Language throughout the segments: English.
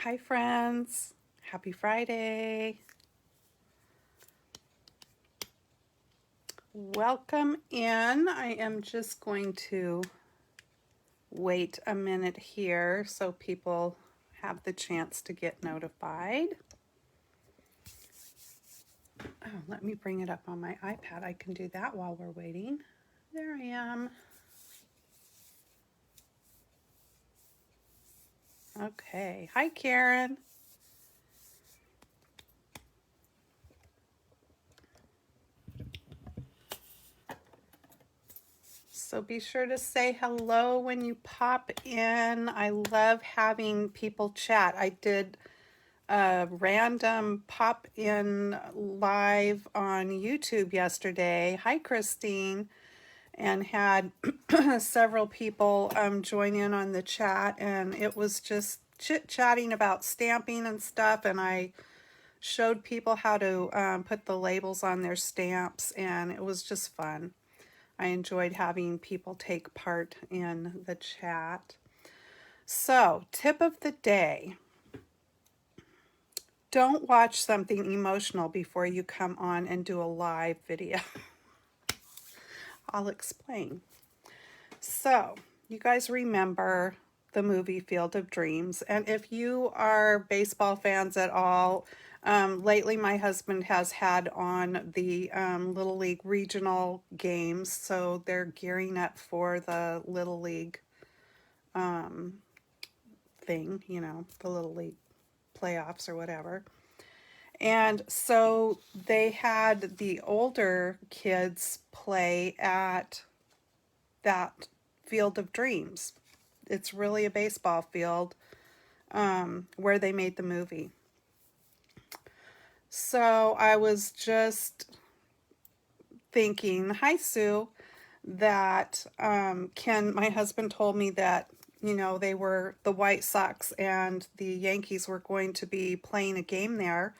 Hi friends, happy Friday. Welcome in. I am just going to wait a minute here so people have the chance to get notified. Oh, let me bring it up on my iPad. I can do that while we're waiting. There I am. Okay. Hi, Karen. So be sure to say hello when you pop in. I love having people chat. I did a random pop in live on YouTube yesterday. Hi, Christine. And had several people join in on the chat, and it was just chit-chatting about stamping and stuff, and I showed people how to put the labels on their stamps, and it was just fun. I enjoyed having people take part in the chat. So, tip of the day. Don't watch something emotional before you come on and do a live video. I'll explain. So, you guys remember the movie Field of Dreams, and if you are baseball fans at all, lately my husband has had on the Little League regional games, so they're gearing up for the Little League thing, the Little League playoffs or whatever. And so they had the older kids play at that Field of Dreams. It's really a baseball field where they made the movie. So I was just thinking, hi Sue, that my husband told me that, they were the White Sox and the Yankees were going to be playing a game there.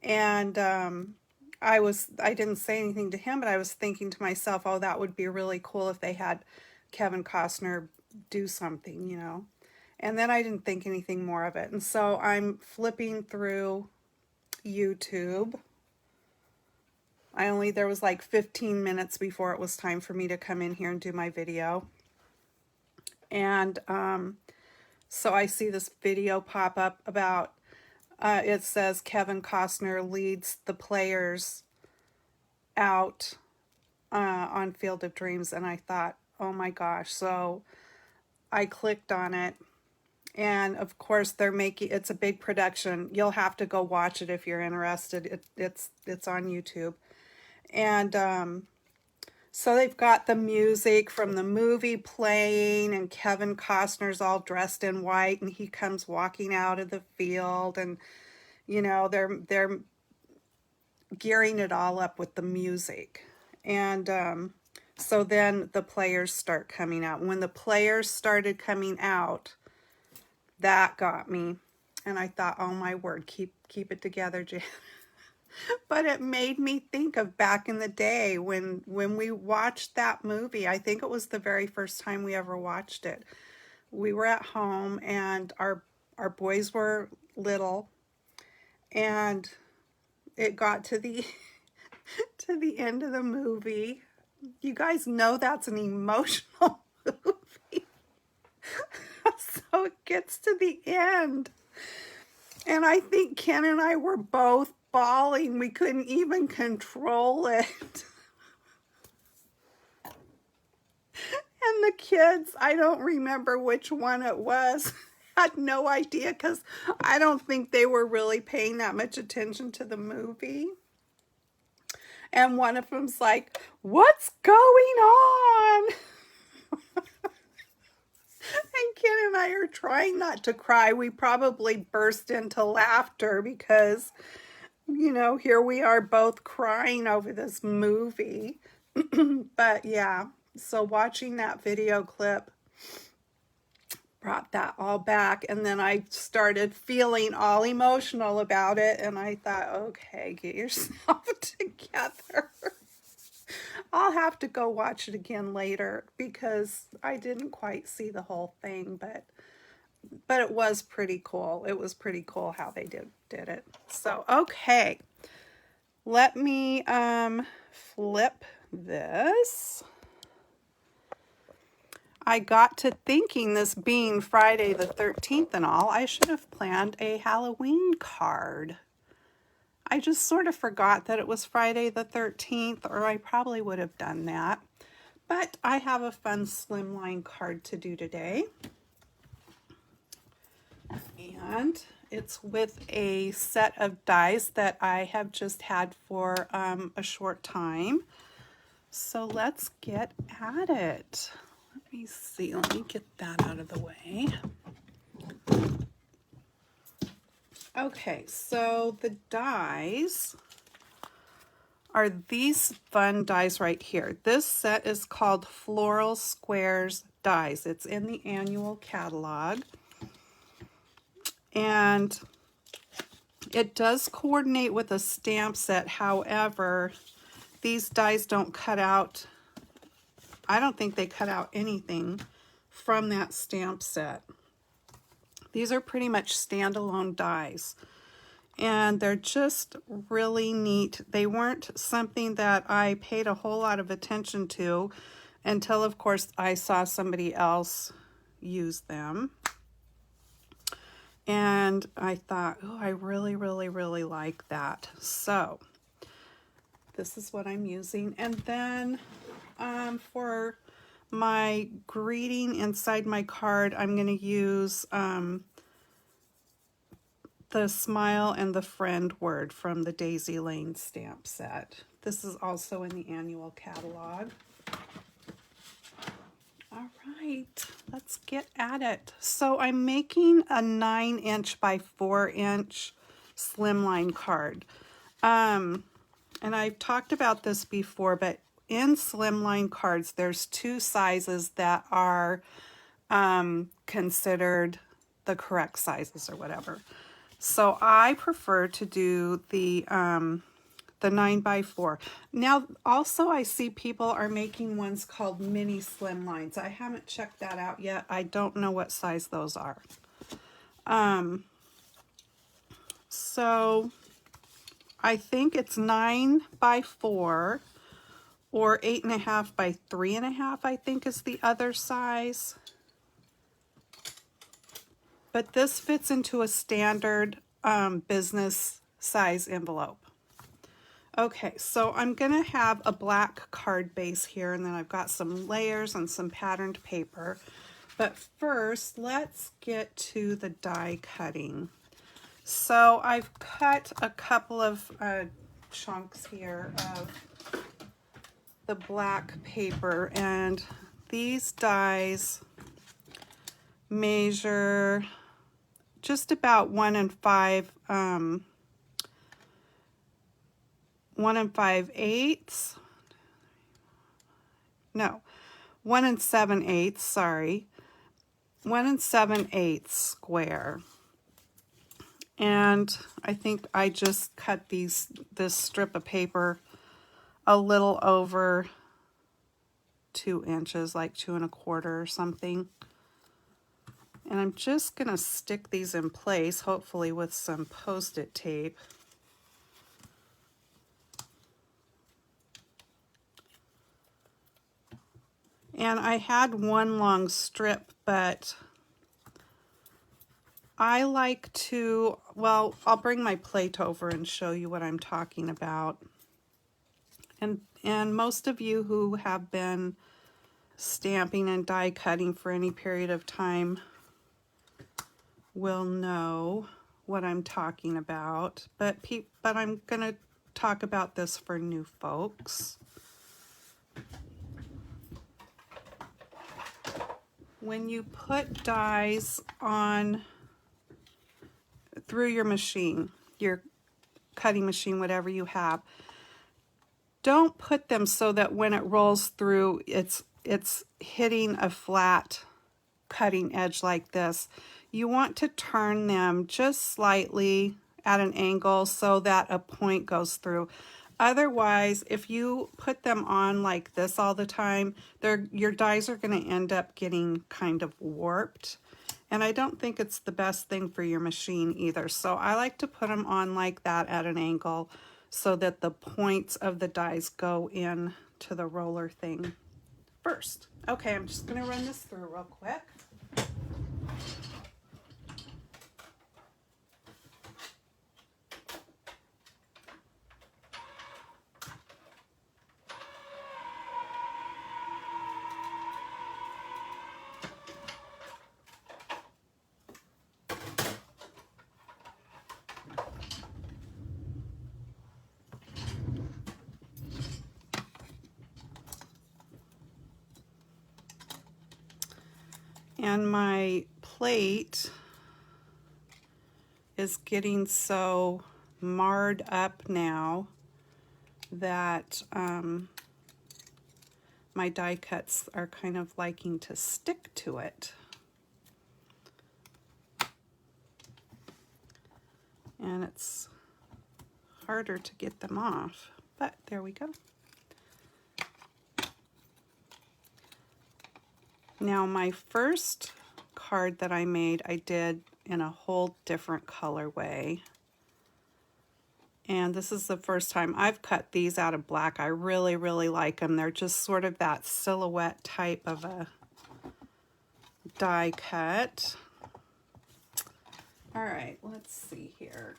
And I didn't say anything to him, but I was thinking to myself, oh, that would be really cool if they had Kevin Costner do something. And then I didn't think anything more of it. And so I'm flipping through YouTube. There was like 15 minutes before it was time for me to come in here and do my video. And so I see this video pop up about, it says Kevin Costner leads the players out on Field of Dreams, and I thought, oh my gosh. So I clicked on it, and of course it's a big production. You'll have to go watch it if you're interested. It's on YouTube. And so they've got the music from the movie playing, and Kevin Costner's all dressed in white, and he comes walking out of the field, and they're gearing it all up with the music. And so then the players start coming out. When the players started coming out, that got me. And I thought, oh my word, keep it together, Jan. But it made me think of back in the day when we watched that movie. I think it was the very first time we ever watched it. We were at home, and our boys were little, and it got to the to the end of the movie. You guys know that's an emotional movie. So it gets to the end, and I think Ken and I were both bawling. We couldn't even control it. And the kids, I don't remember which one it was, had no idea, because I don't think they were really paying that much attention to the movie. And one of them's like, what's going on? And Ken and I are trying not to cry. We probably burst into laughter because, here we are both crying over this movie. But yeah, so watching that video clip brought that all back, and then I started feeling all emotional about it, and I thought, okay, get yourself together. I'll have to go watch it again later because I didn't quite see the whole thing, but but it was pretty cool. It was pretty cool how they did it. So, okay. Let me flip this. I got to thinking, this being Friday the 13th and all, I should have planned a Halloween card. I just sort of forgot that it was Friday the 13th, or I probably would have done that. But I have a fun Slimline card to do today. And it's with a set of dies that I have just had for a short time. So let's get at it. Let me see, let me get that out of the way. Okay, so the dies are these fun dies right here. This set is called Floral Squares Dies. It's in the annual catalog. And it does coordinate with a stamp set. However, these dies don't cut out, I don't think they cut out anything from that stamp set. These are pretty much standalone dies, and they're just really neat. They weren't something that I paid a whole lot of attention to until, of course, I saw somebody else use them. And I thought, oh, I really, really, really like that. So this is what I'm using. And then for my greeting inside my card, I'm going to use the smile and the friend word from the Daisy Lane stamp set. This is also in the annual catalog. All right, let's get at it. So I'm making a 9" by 4" Slimline card. And I've talked about this before, but in Slimline cards, there's two sizes that are considered the correct sizes or whatever. So I prefer to do the 9 by 4. Now, also I see people are making ones called mini Slimlines. I haven't checked that out yet. I don't know what size those are. So I think it's 9 by 4 or 8.5 by 3.5, I think is the other size. But this fits into a standard business size envelope. Okay, so I'm gonna have a black card base here, and then I've got some layers and some patterned paper. But first, let's get to the die cutting. So I've cut a couple of chunks here of the black paper, and these dies measure just about 1 5 5/8. No, 1 7/8, sorry. 1 7/8 square. And I think I just cut this strip of paper a little over 2 inches, like 2 1/4 or something. And I'm just gonna stick these in place, hopefully with some Post-it tape. And I had one long strip, but I like to, well, I'll bring my plate over and show you what I'm talking about. And most of you who have been stamping and die cutting for any period of time will know what I'm talking about. But I'm going to talk about this for new folks. When you put dies on through your machine, your cutting machine, whatever you have, don't put them so that when it rolls through, it's hitting a flat cutting edge like this. You want to turn them just slightly at an angle so that a point goes through. Otherwise, if you put them on like this all the time, your dies are going to end up getting kind of warped. And I don't think it's the best thing for your machine either. So I like to put them on like that at an angle so that the points of the dies go in to the roller thing first. Okay, I'm just gonna run this through real quick. And my plate is getting so marred up now that my die cuts are kind of liking to stick to it. And it's harder to get them off, but there we go. Now my first card that I made, I did in a whole different colorway. And this is the first time I've cut these out of black. I really, really like them. They're just sort of that silhouette type of a die cut. All right, let's see here.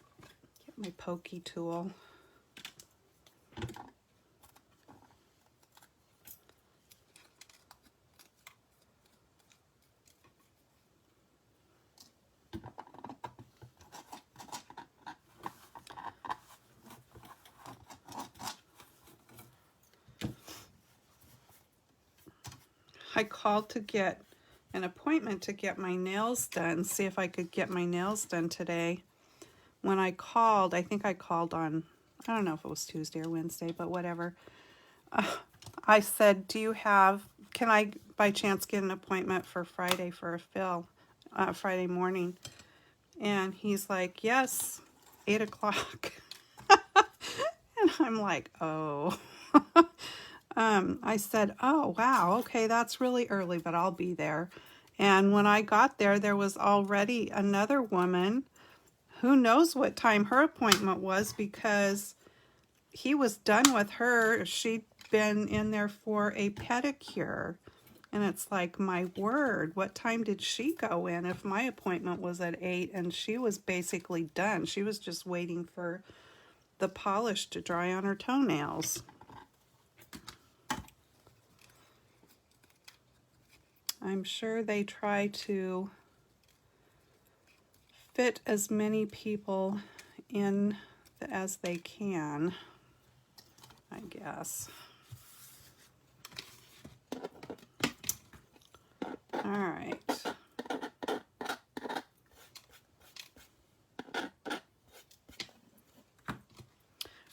Get my pokey tool. I called to get an appointment to get my nails done, see if I could get my nails done today. When I called, I think I called on, I don't know if it was Tuesday or Wednesday, but whatever. I said, can I by chance get an appointment for Friday for a fill, Friday morning? And he's like, yes, 8 o'clock. And I'm like, oh. I said, oh, wow, okay, that's really early, but I'll be there. And when I got there, there was already another woman. Who knows what time her appointment was, because he was done with her. She'd been in there for a pedicure. And it's like, my word, what time did she go in if my appointment was at 8 and she was basically done? She was just waiting for the polish to dry on her toenails. I'm sure they try to fit as many people in as they can, I guess. All right.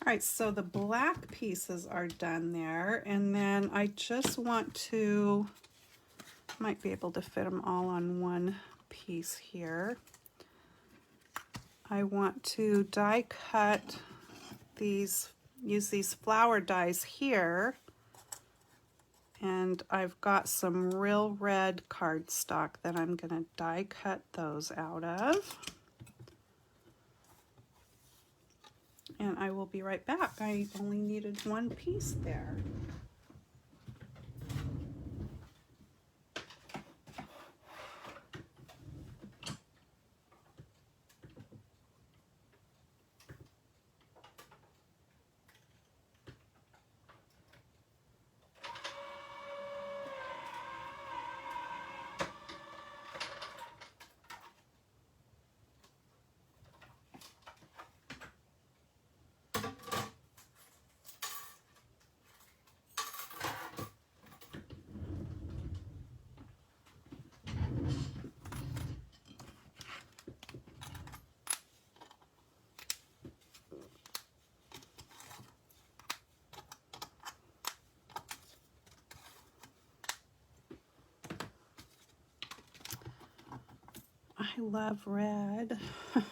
All right, so the black pieces are done there, and then I just want to, might be able to fit them all on one piece here. I want to die cut these, use these flower dies here, and I've got some real red cardstock that I'm going to die cut those out of. And I will be right back. I only needed one piece there. I love red. Of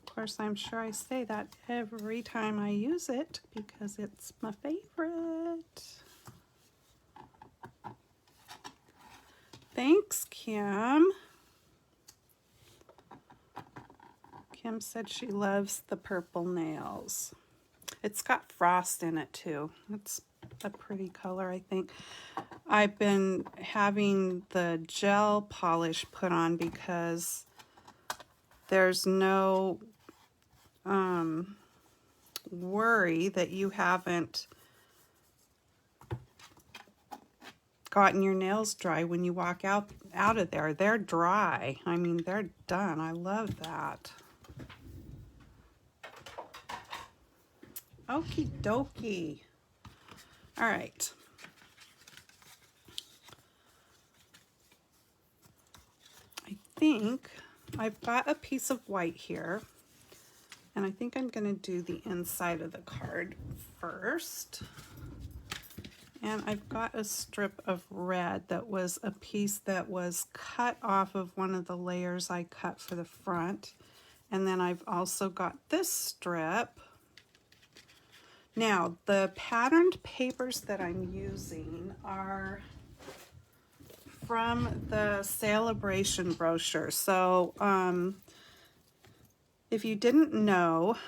course, I'm sure I say that every time I use it because it's my favorite. Thanks, Kim. Kim said she loves the purple nails. It's got frost in it too. It's a pretty color, I think. I've been having the gel polish put on because there's no worry that you haven't gotten your nails dry when you walk out of there. They're dry. I mean, they're done. I love that. Okie dokie. All right. I think I've got a piece of white here, and I think I'm going to do the inside of the card first. And I've got a strip of red that was a piece that was cut off of one of the layers I cut for the front. And then I've also got this strip. Now, the patterned papers that I'm using are from the Celebration brochure. So, if you didn't know,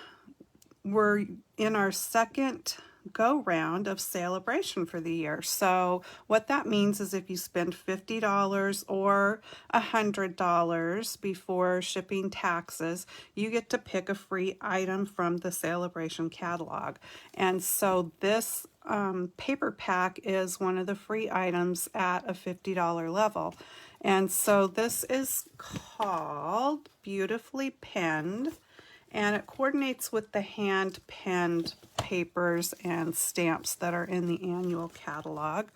we're in our second go round of Celebration for the year. So what that means is if you spend $50 or $100 before shipping taxes, you get to pick a free item from the Celebration catalog. And so this paper pack is one of the free items at a $50 level. And so this is called Beautifully Penned, and it coordinates with the hand-penned papers and stamps that are in the annual catalog.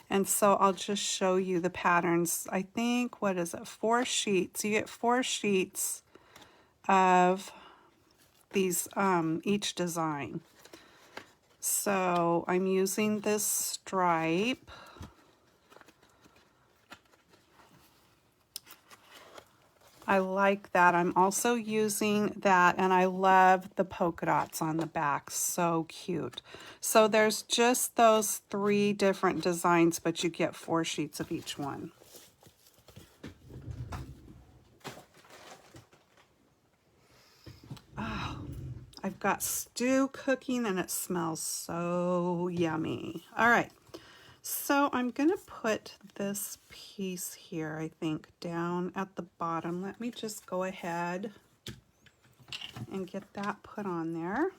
And so I'll just show you the patterns. I think, what is it, 4 sheets. You get 4 sheets of these, each design. So I'm using this stripe. I like that. I'm also using that, and I love the polka dots on the back. So cute. So there's just those 3 different designs, but you get 4 sheets of each one. Oh, I've got stew cooking, and it smells so yummy. All right. So I'm going to put this piece here, I think, down at the bottom. Let me just go ahead and get that put on there.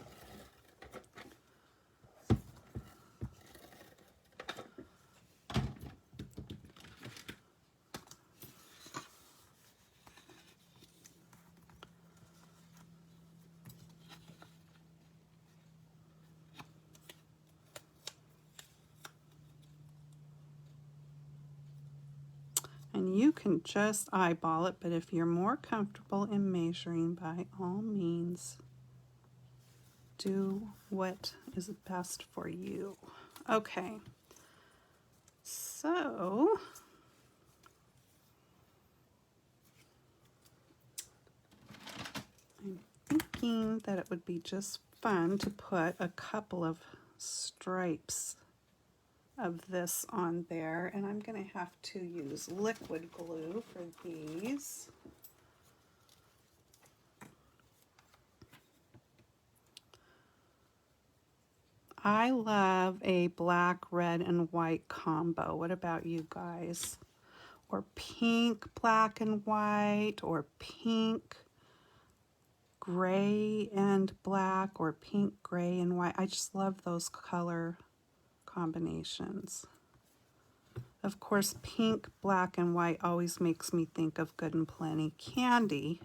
And you can just eyeball it, but if you're more comfortable in measuring, by all means, do what is best for you. Okay, so I'm thinking that it would be just fun to put a couple of stripes of this on there, and I'm going to have to use liquid glue for these. I love a black, red, and white combo. What about you guys? Or pink, black, and white, or pink, gray, and black, or pink, gray, and white. I just love those color combinations. Of course, pink, black, and white always makes me think of Good and Plenty candy.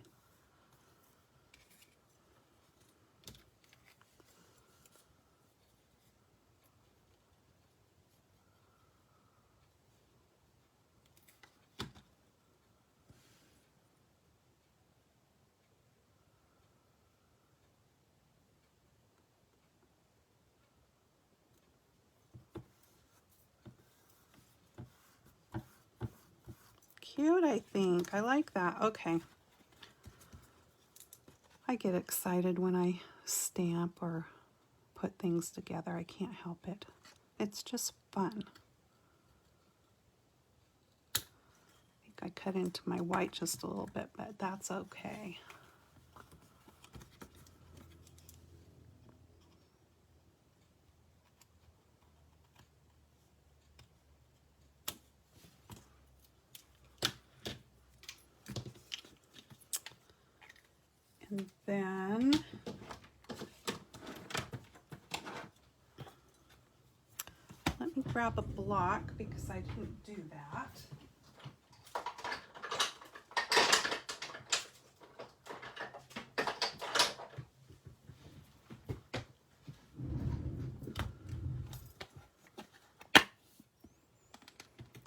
Cute, I think. I like that. Okay. I get excited when I stamp or put things together. I can't help it. It's just fun. I cut into my white just a little bit, but that's okay. And then let me grab a block because I didn't do that.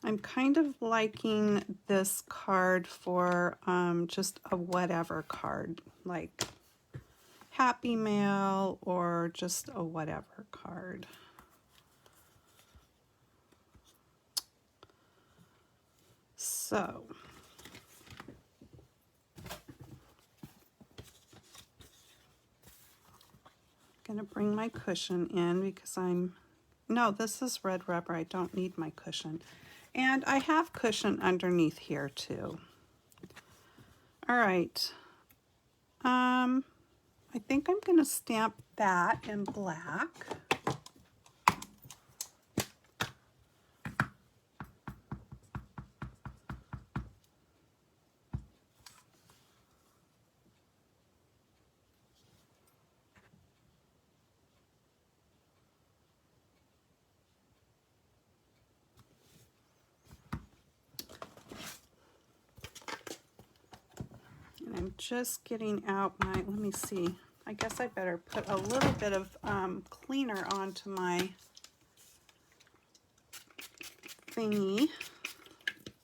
I'm kind of liking this card for just a whatever card, like Happy Mail or just a whatever card. So, I'm going to bring my cushion in because no, this is red rubber. I don't need my cushion. And I have cushion underneath here too. All right. I think I'm going to stamp that in black. And I'm just getting out my, let me see. I guess I better put a little bit of cleaner onto my thingy,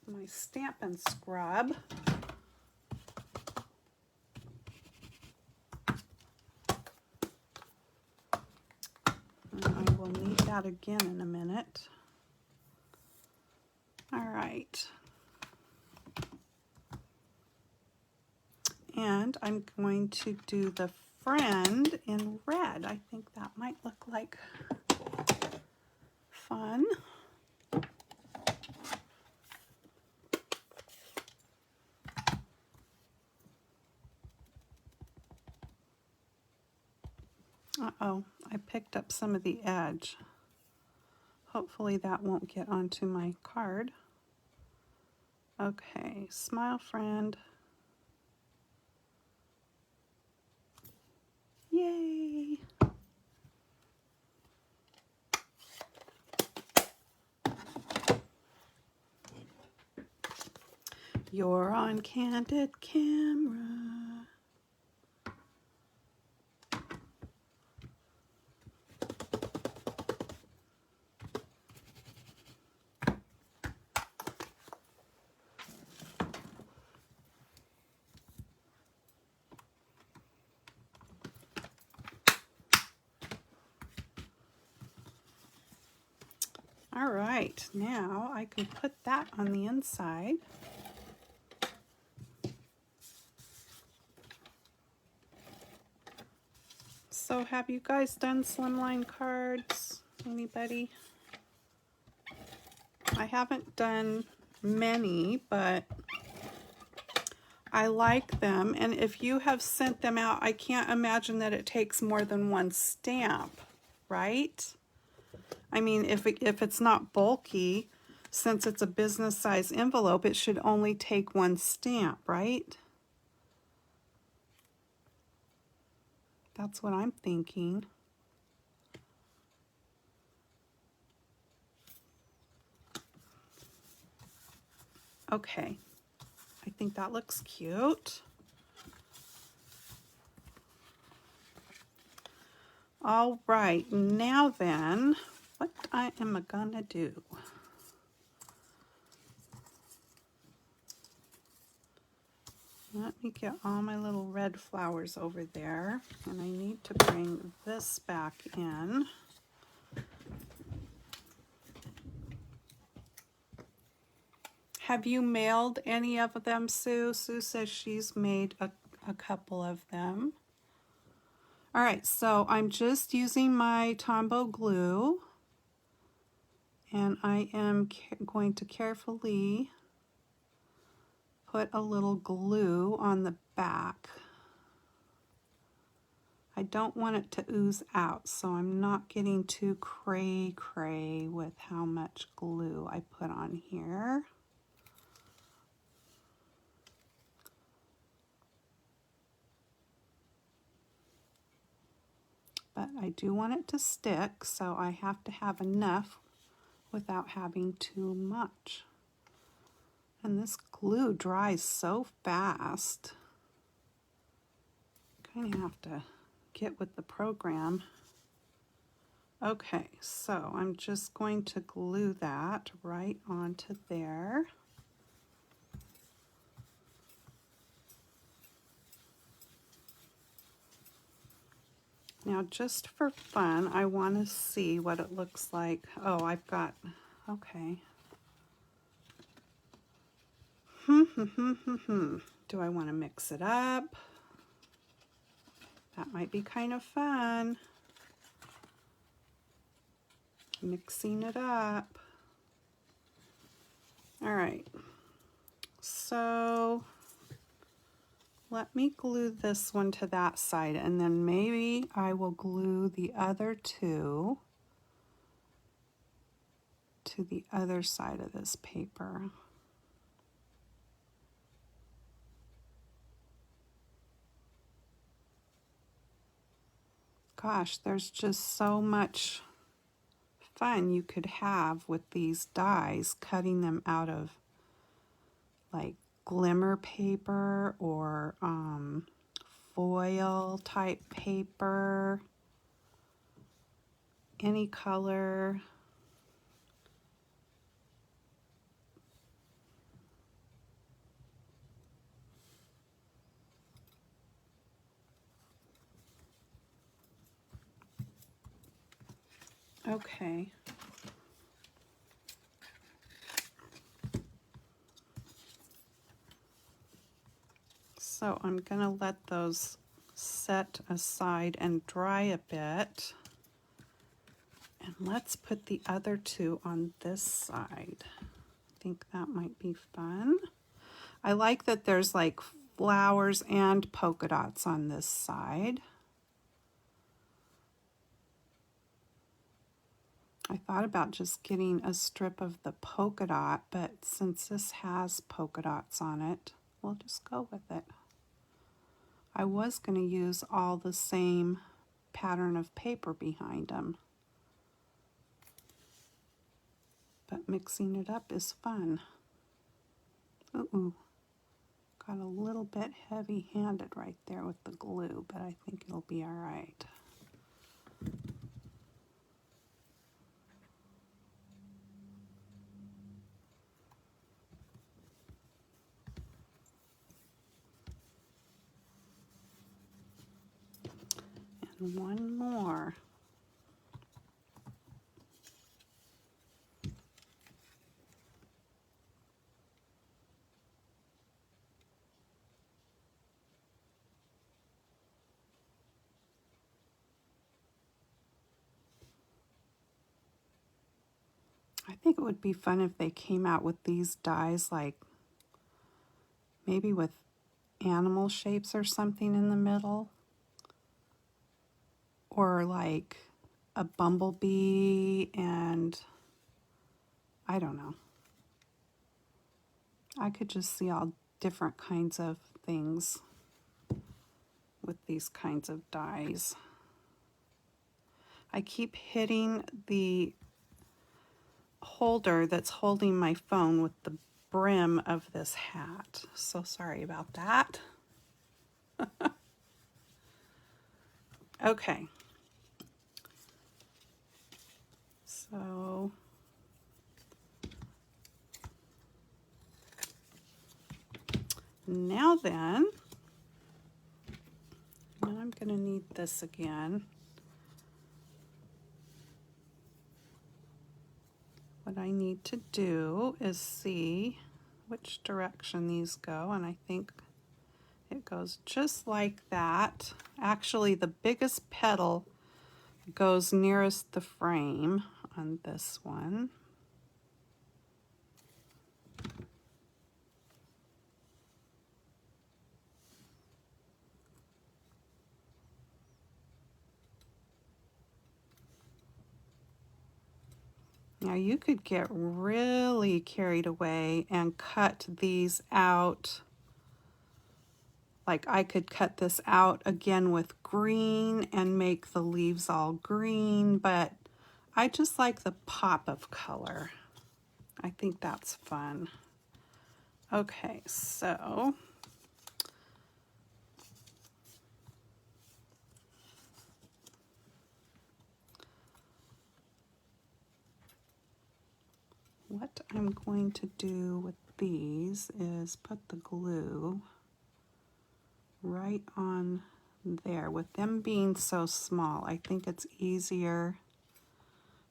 my stamp and scrub. And I will need that again in a minute. All right. And I'm going to do the friend in red. I think that might look like fun. Uh-oh, I picked up some of the edge. Hopefully that won't get onto my card. Okay, smile friend. Yay! You're on candid camera. All right, now I can put that on the inside. So have you guys done slimline cards? Anybody? I haven't done many, but I like them. And if you have sent them out, I can't imagine that it takes more than one stamp, right? I mean, if it's not bulky, since it's a business size envelope, it should only take one stamp, right? That's what I'm thinking. Okay, I think that looks cute. All right, now then, what I am gonna do? Let me get all my little red flowers over there, and I need to bring this back in. Have you mailed any of them, Sue? Sue says she's made a couple of them. All right, so I'm just using my Tombow glue, and I am going to carefully put a little glue on the back. I don't want it to ooze out, so I'm not getting too cray-cray with how much glue I put on here. But I do want it to stick, so I have to have enough without having too much. And this glue dries so fast. Kind of have to get with the program. Okay, so I'm just going to glue that right onto there. Now, just for fun, I want to see what it looks like. Oh, I've got, okay. Do I want to mix it up? That might be kind of fun. Mixing it up. All right. So let me glue this one to that side, and then maybe I will glue the other two to the other side of this paper. Gosh, there's just so much fun you could have with these dies, cutting them out of like glimmer paper or foil type paper, any color. Okay. So I'm going to let those set aside and dry a bit. And let's put the other two on this side. I think that might be fun. I like that there's like flowers and polka dots on this side. I thought about just getting a strip of the polka dot, but since this has polka dots on it, we'll just go with it. I was going to use all the same pattern of paper behind them, but mixing it up is fun. Ooh, got a little bit heavy-handed right there with the glue, but I think it'll be all right. And one more. I think it would be fun if they came out with these dies, like maybe with animal shapes or something in the middle, or like a bumblebee, and I don't know. I could just see all different kinds of things with these kinds of dies. I keep hitting the holder that's holding my phone with the brim of this hat. So sorry about that. Okay. So now then, I'm going to need this again. What I need to do is see which direction these go, and I think it goes just like that. Actually, the biggest petal goes nearest the frame on this one. Now you could get really carried away and cut these out. Like I could cut this out again with green and make the leaves all green, but I just like the pop of color. I think that's fun. Okay, so what I'm going to do with these is put the glue right on there. With them being so small, I think it's easier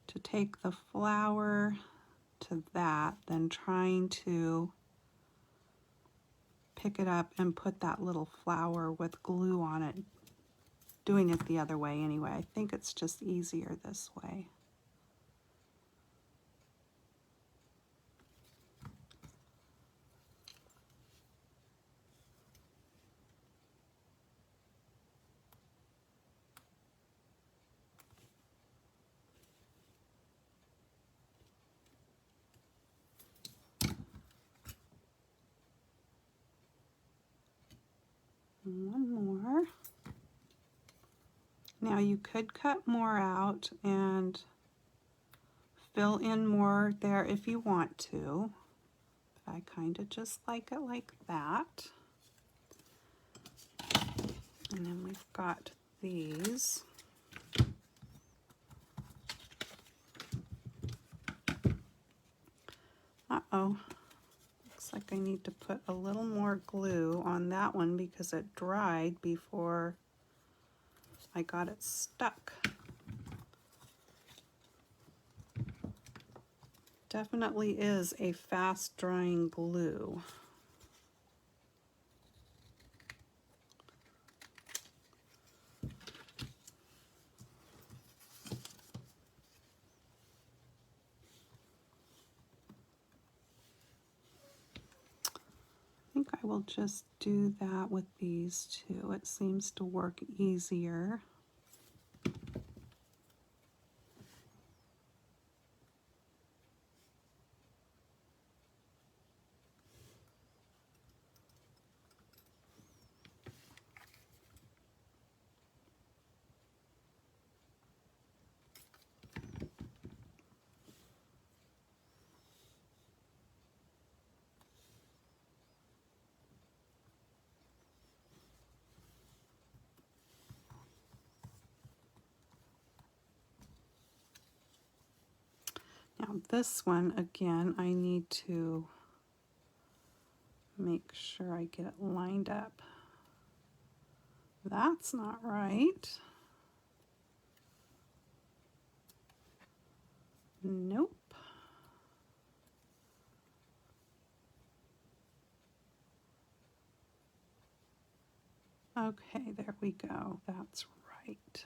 to take the flower to that than trying to pick it up and put that little flower with glue on it. Doing it the other way anyway. I think it's just easier this way. One more. Now you could cut more out and fill in more there if you want to. But I kind of just like it like that. And then we've got these. Uh-oh. Looks like I need to put a little more glue on that one because it dried before I got it stuck. Definitely is a fast drying glue. I think I will just do that with these two. It seems to work easier. Now this one, again, I need to make sure I get it lined up. That's not right. Nope. Okay, there we go. That's right.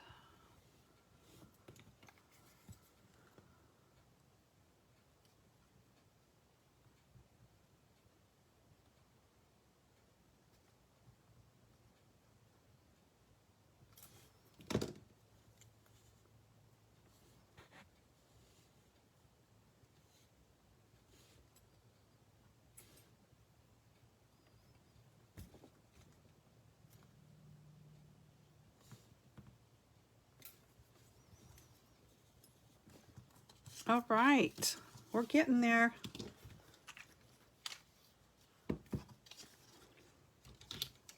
All right, we're getting there.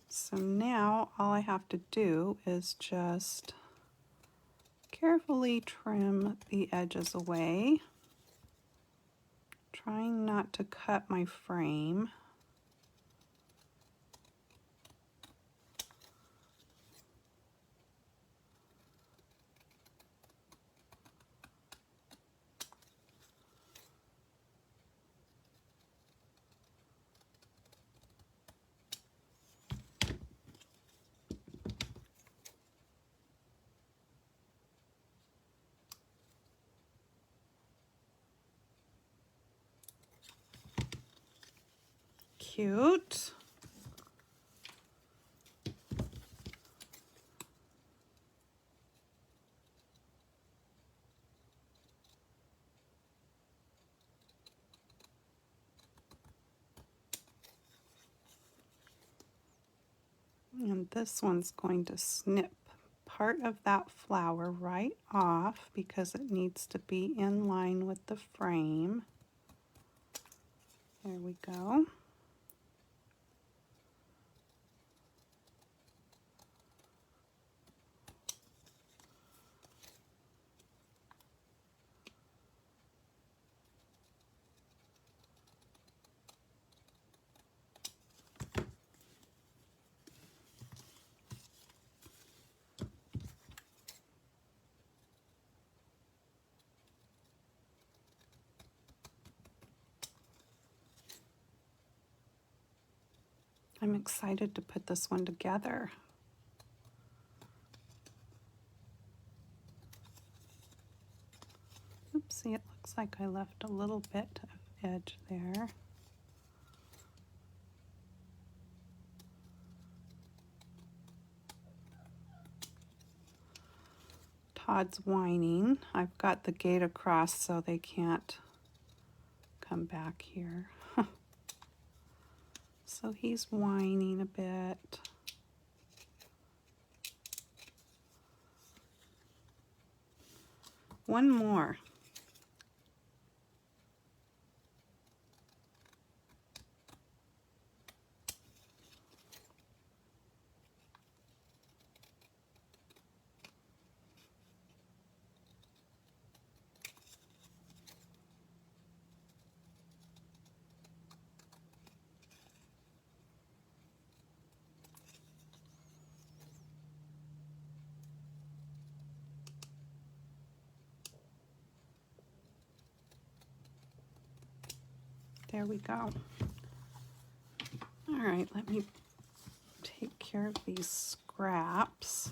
So now all I have to do is just carefully trim the edges away, trying not to cut my frame. Cute. And this one's going to snip part of that flower right off because it needs to be in line with the frame. There we go. I'm excited to put this one together. Oopsie, it looks like I left a little bit of edge there. Todd's whining. I've got the gate across so they can't come back here. So he's whining a bit. One more. There we go. All right, let me take care of these scraps.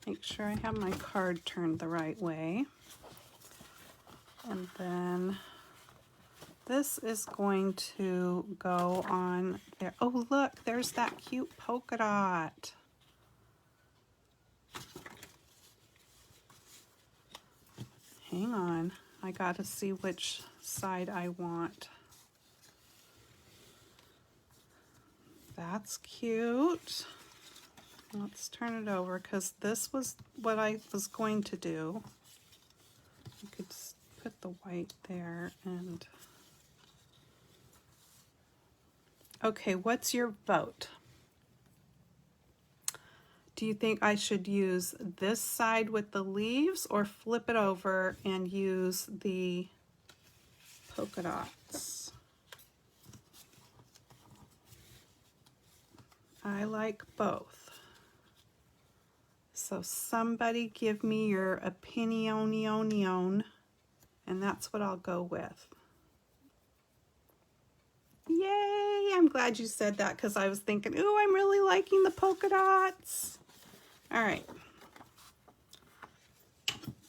Make sure I have my card turned the right way. And then this is going to go on there. Oh, look, there's that cute polka dot. Hang on, I gotta see which side I want. That's cute. Let's turn it over because this was what I was going to do. You could put the white there and... Okay, what's your vote? Do you think I should use this side with the leaves or flip it over and use the polka dots? I like both. So somebody give me your opinion, and that's what I'll go with. Yay! I'm glad you said that because I was thinking, ooh, I'm really liking the polka dots. All right.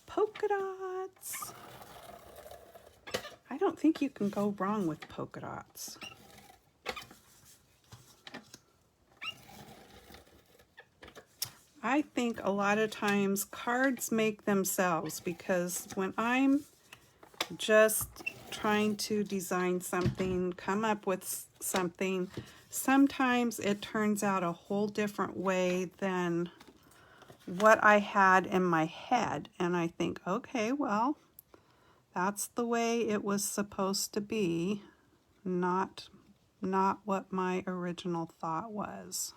Polka dots. I don't think you can go wrong with polka dots. I think a lot of times cards make themselves because when I'm just trying to design something, come up with something, sometimes it turns out a whole different way than what I had in my head. And I think, okay, well, that's the way it was supposed to be, not what my original thought was.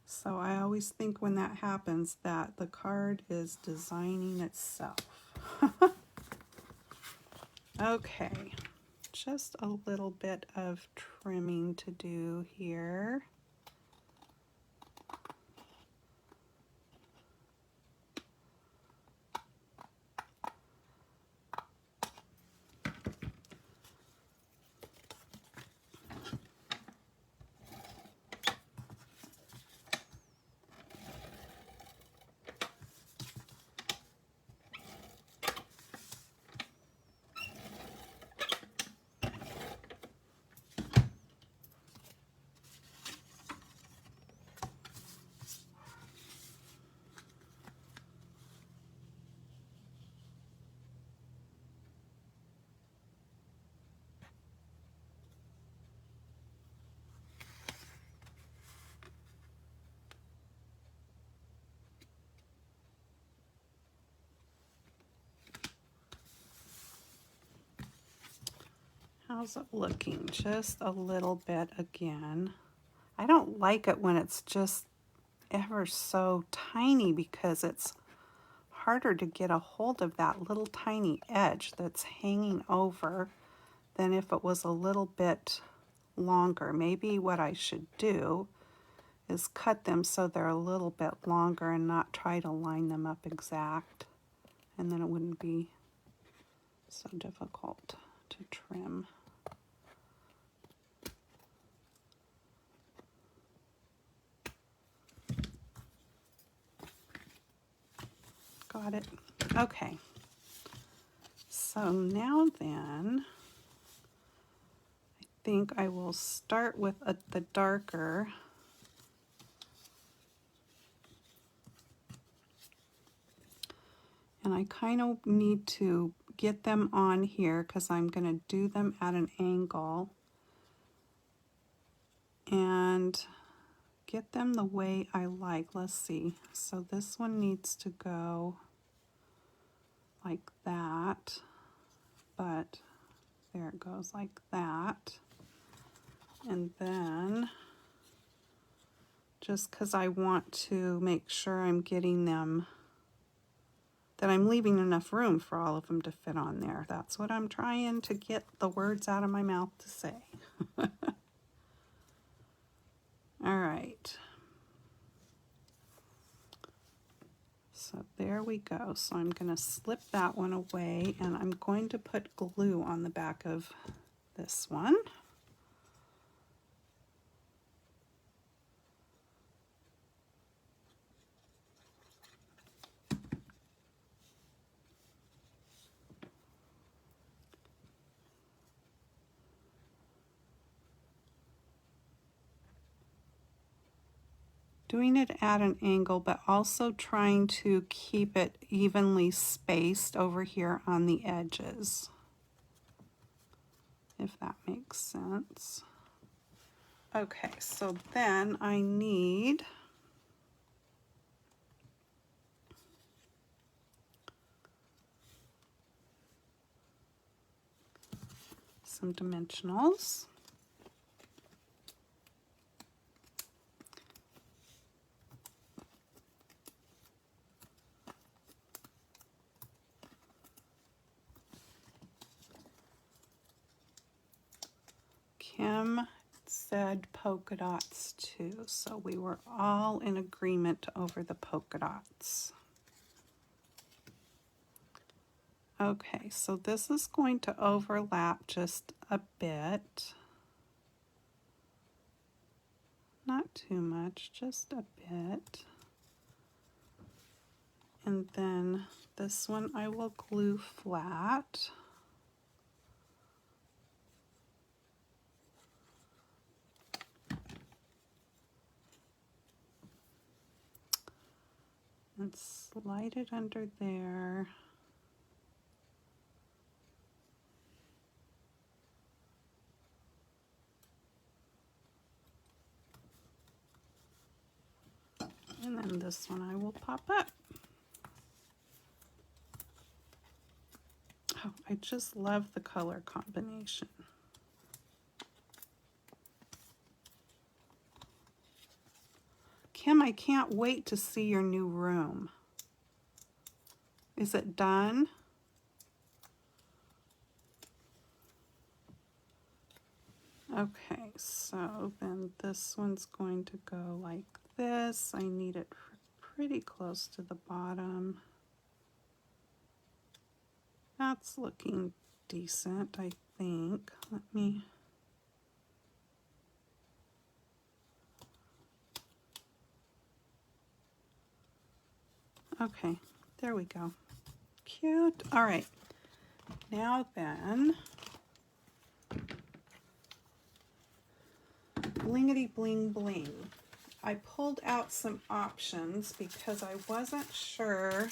So I always think when that happens that the card is designing itself. Okay, just a little bit of trimming to do here. How's it looking? Just a little bit again. I don't like it when it's just ever so tiny because it's harder to get a hold of that little tiny edge that's hanging over than if it was a little bit longer. Maybe what I should do is cut them so they're a little bit longer and not try to line them up exact, and then it wouldn't be so difficult to trim. Got it. Okay. So now then, I think I will start with the darker. And I kind of need to get them on here because I'm going to do them at an angle and get them the way I like. Let's see. So this one needs to go like that, but there it goes like that. And then just because I want to make sure I'm getting them, that I'm leaving enough room for all of them to fit on there. That's what I'm trying to get the words out of my mouth to say. All right. So there we go. So I'm going to slip that one away, and I'm going to put glue on the back of this one. Doing it at an angle, but also trying to keep it evenly spaced over here on the edges, if that makes sense. Okay, so then I need some dimensionals. Kim said polka dots too, so we were all in agreement over the polka dots. Okay, so this is going to overlap just a bit. Not too much, just a bit. And then this one I will glue flat. And slide it under there. And then this one I will pop up. Oh, I just love the color combination. Kim, I can't wait to see your new room. Is it done? Okay, so then this one's going to go like this. I need it pretty close to the bottom. That's looking decent, I think. Let me... Okay, there we go. Cute. All right. Now then, blingity bling bling. I pulled out some options because I wasn't sure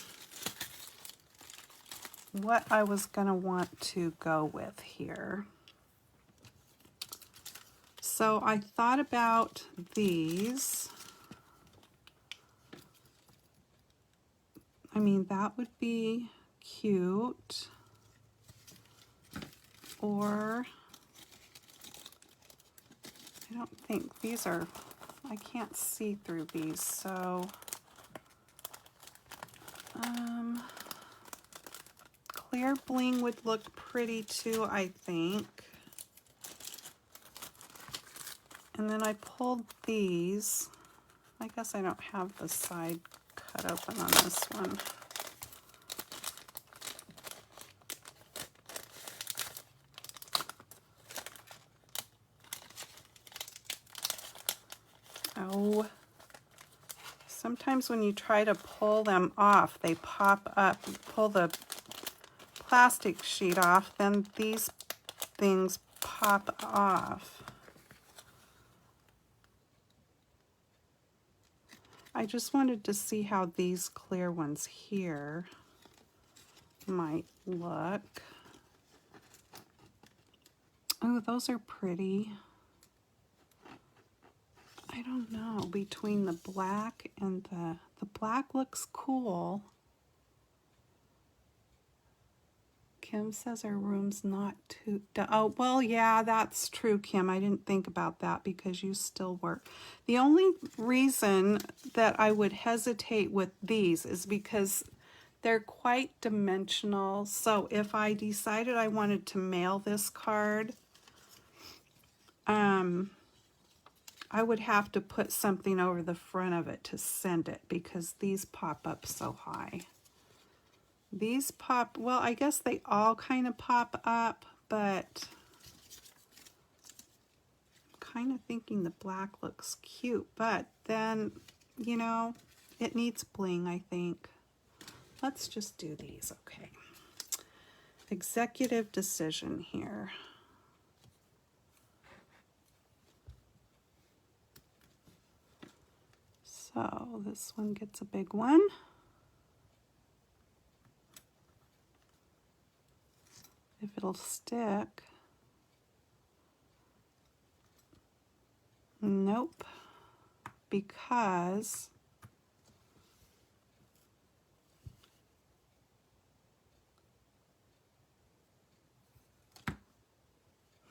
what I was going to want to go with here. So I thought about these. I mean, that would be cute. Or I don't think these are, I can't see through these, so clear bling would look pretty too, I think. And then I pulled these. I guess I don't have the side cut open on this one. Oh, sometimes when you try to pull them off, they pop up. You pull the plastic sheet off, then these things pop off. I just wanted to see how these clear ones here might look. Oh, those are pretty. I don't know, between the black and the black looks cool. Kim says her room's not too, oh, well, yeah, that's true, Kim. I didn't think about that because you still work. The only reason that I would hesitate with these is because they're quite dimensional. So if I decided I wanted to mail this card, I would have to put something over the front of it to send it because these pop up so high. These pop, well, I guess they all kind of pop up, but I'm kind of thinking the black looks cute, but then, you know, it needs bling, I think. Let's just do these, okay. Executive decision here. So this one gets a big one. If it'll stick. Nope. Because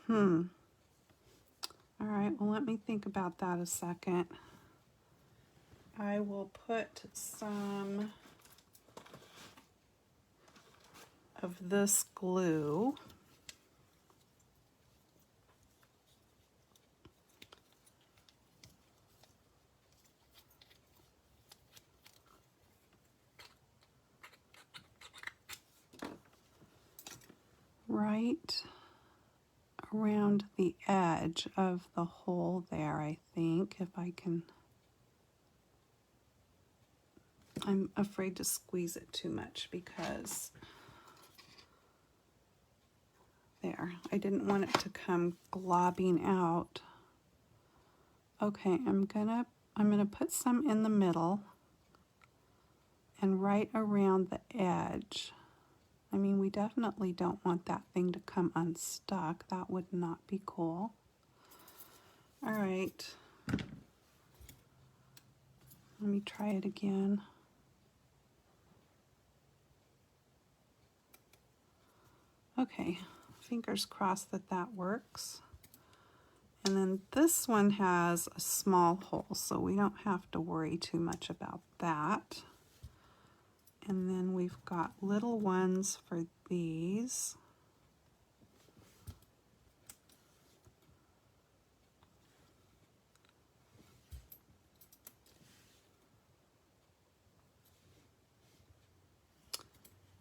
all right, well, let me think about that a second. I will put some of this glue right around the edge of the hole there, I think, if I can. I'm afraid to squeeze it too much because there, I didn't want it to come globbing out. Okay, I'm gonna put some in the middle and right around the edge. I mean, we definitely don't want that thing to come unstuck. That would not be cool. All right. Let me try it again. Okay, fingers crossed that that works. And then this one has a small hole, so we don't have to worry too much about that. And then we've got little ones for these.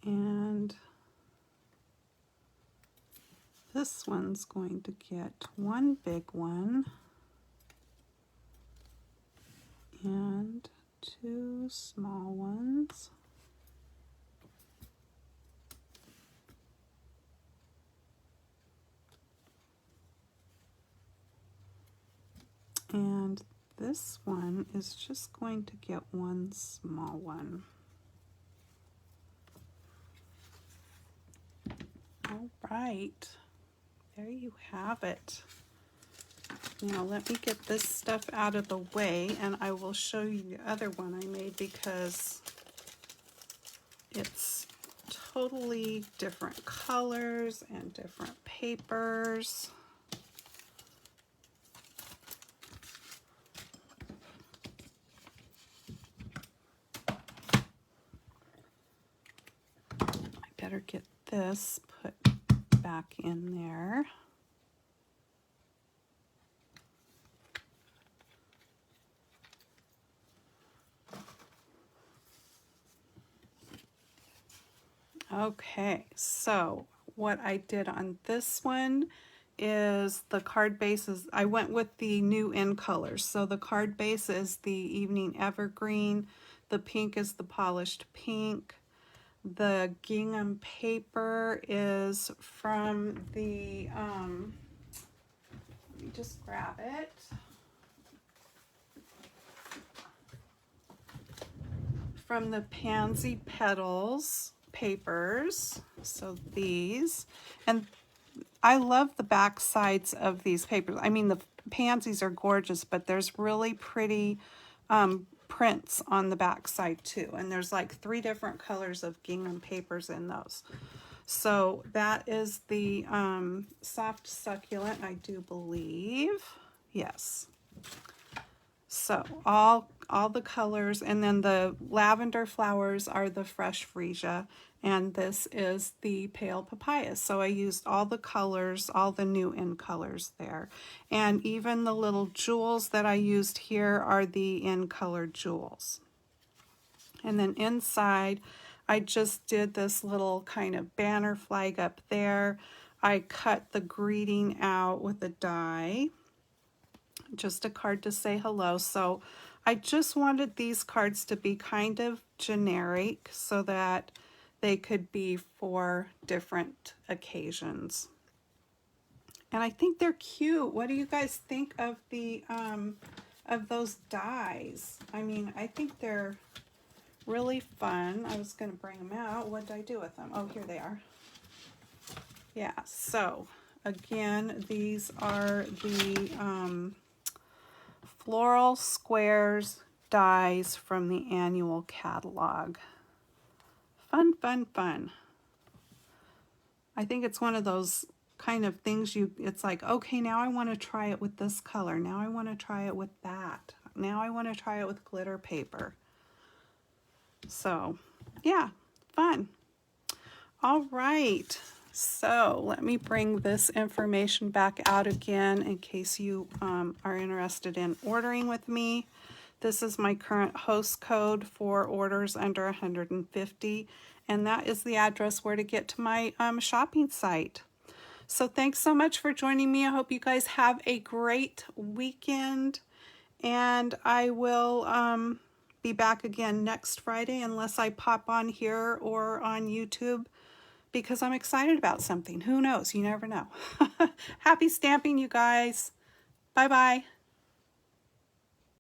And this one's going to get one big one and two small ones. And this one is just going to get one small one. All right, there you have it. Now let me get this stuff out of the way and I will show you the other one I made because it's totally different colors and different papers. better get this put back in there. Okay, so what I did on this one is the card bases. I went with the new in colors. So the card base is the Evening Evergreen. The pink is the Polished Pink. The gingham paper is from the, let me just grab it. From the Pansy Petals papers. So these, and I love the back sides of these papers. I mean, the pansies are gorgeous, but there's really pretty prints on the back side too. And there's like 3 different colors of gingham papers in those. So that is the Soft Succulent, I do believe. Yes. So all the colors, and then the lavender flowers are the Fresh Freesia, and this is the Pale Papaya. So I used all the colors, all the new in colors there. And even the little jewels that I used here are the in color jewels. And then inside, I just did this little kind of banner flag up there. I cut the greeting out with a die. Just a card to say hello. So I just wanted these cards to be kind of generic so that they could be for different occasions. And I think they're cute. What do you guys think of the of those dies? I mean, I think they're really fun. I was going to bring them out. What did I do with them? Oh, here they are. Yeah, so again, these are the Floral Squares dies from the annual catalog. Fun, fun, fun. I think it's one of those kind of things it's like, okay, now I want to try it with this color. Now I want to try it with that. Now I want to try it with glitter paper. So, yeah, fun. All right. So let me bring this information back out again in case you are interested in ordering with me. This is my current host code for orders under 150, and that is the address where to get to my shopping site. So thanks so much for joining me. I hope you guys have a great weekend, and I will be back again next Friday unless I pop on here or on YouTube, because I'm excited about something. Who knows? You never know. Happy stamping, you guys. Bye-bye.